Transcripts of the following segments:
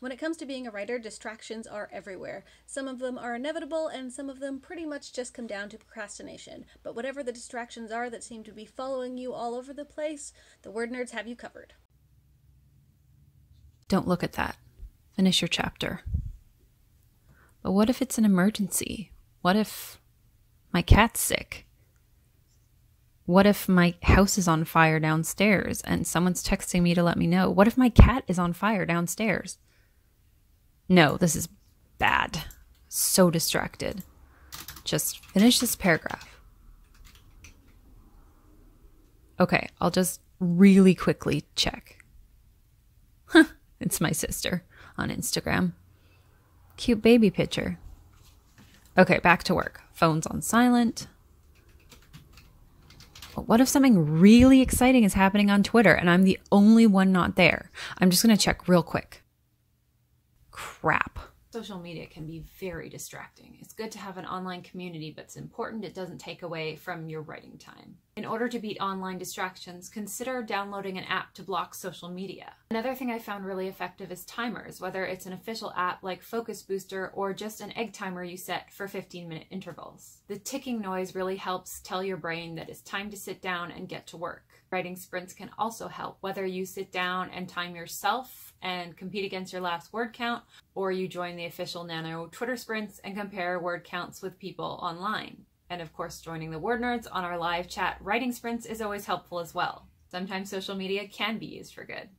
When it comes to being a writer, distractions are everywhere. Some of them are inevitable, and some of them pretty much just come down to procrastination. But whatever the distractions are that seem to be following you all over the place, the WordNerds have you covered. Don't look at that. Finish your chapter. But what if it's an emergency? What if my cat's sick? What if my house is on fire downstairs and someone's texting me to let me know? What if my cat is on fire downstairs? No, this is bad. So distracted. Just finish this paragraph. Okay, I'll just really quickly check. It's my sister on Instagram. Cute baby picture. Okay, back to work. Phone's on silent. But what if something really exciting is happening on Twitter and I'm the only one not there? I'm just going to check real quick. Crap. Social media can be very distracting. It's good to have an online community, but it's important it doesn't take away from your writing time. In order to beat online distractions, consider downloading an app to block social media. Another thing I found really effective is timers, whether it's an official app like Focus Booster or just an egg timer you set for 15-minute intervals. The ticking noise really helps tell your brain that it's time to sit down and get to work. Writing sprints can also help, whether you sit down and time yourself and compete against your last word count, or you join the official Nano Twitter sprints and compare word counts with people online. And of course, joining the WordNerds on our live chat writing sprints is always helpful as well. Sometimes social media can be used for good.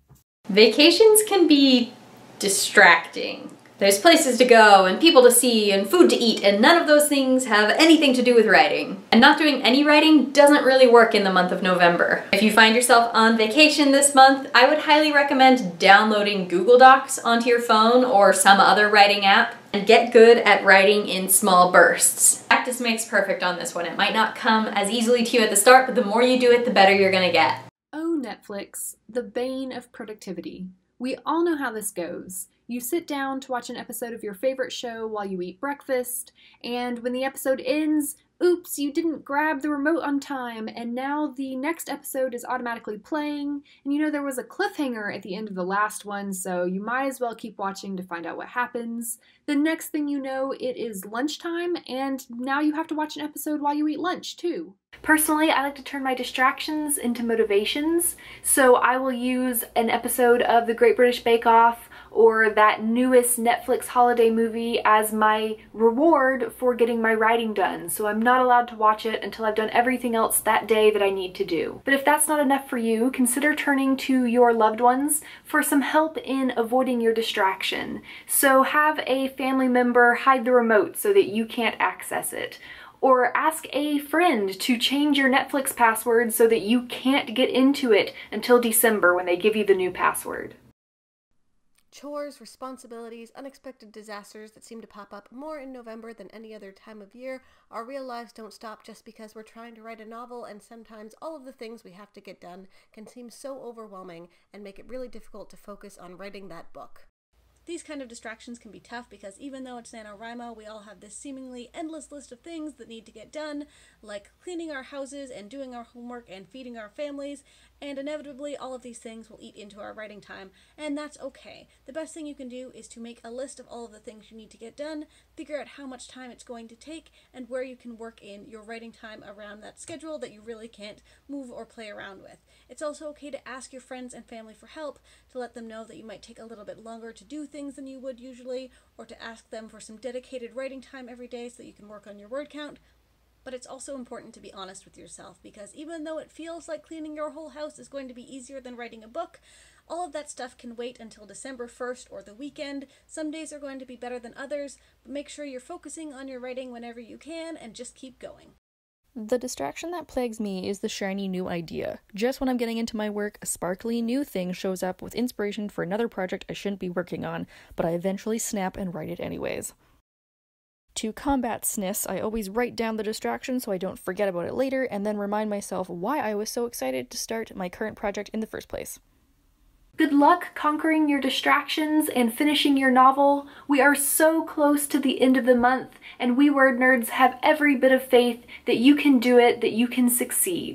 Vacations can be distracting. There's places to go and people to see and food to eat, and none of those things have anything to do with writing. And not doing any writing doesn't really work in the month of November. If you find yourself on vacation this month, I would highly recommend downloading Google Docs onto your phone or some other writing app and get good at writing in small bursts. Practice makes perfect on this one. It might not come as easily to you at the start, but the more you do it, the better you're gonna get. Oh, Netflix, the bane of productivity. We all know how this goes. You sit down to watch an episode of your favorite show while you eat breakfast, and when the episode ends, oops, you didn't grab the remote on time, and now the next episode is automatically playing, and you know there was a cliffhanger at the end of the last one, so you might as well keep watching to find out what happens. The next thing you know, it is lunchtime, and now you have to watch an episode while you eat lunch, too. Personally, I like to turn my distractions into motivations, so I will use an episode of The Great British Bake Off or that newest Netflix holiday movie as my reward for getting my writing done, so I'm not allowed to watch it until I've done everything else that day that I need to do. But if that's not enough for you, consider turning to your loved ones for some help in avoiding your distraction. So have a family member hide the remote so that you can't access it. Or ask a friend to change your Netflix password so that you can't get into it until December when they give you the new password. Chores, responsibilities, unexpected disasters that seem to pop up more in November than any other time of year. Our real lives don't stop just because we're trying to write a novel, and sometimes all of the things we have to get done can seem so overwhelming and make it really difficult to focus on writing that book. These kind of distractions can be tough because even though it's NaNoWriMo, we all have this seemingly endless list of things that need to get done, like cleaning our houses and doing our homework and feeding our families, and inevitably all of these things will eat into our writing time, and that's okay. The best thing you can do is to make a list of all of the things you need to get done, figure out how much time it's going to take, and where you can work in your writing time around that schedule that you really can't move or play around with. It's also okay to ask your friends and family for help, to let them know that you might take a little bit longer to do things than you would usually, or to ask them for some dedicated writing time every day so that you can work on your word count. But it's also important to be honest with yourself, because even though it feels like cleaning your whole house is going to be easier than writing a book, all of that stuff can wait until December 1st or the weekend. Some days are going to be better than others, but make sure you're focusing on your writing whenever you can and just keep going. The distraction that plagues me is the shiny new idea. Just when I'm getting into my work, a sparkly new thing shows up with inspiration for another project I shouldn't be working on, but I eventually snap and write it anyways. To combat SNIS, I always write down the distraction so I don't forget about it later, and then remind myself why I was so excited to start my current project in the first place. Good luck conquering your distractions and finishing your novel. We are so close to the end of the month, and we WordNerds have every bit of faith that you can do it, that you can succeed.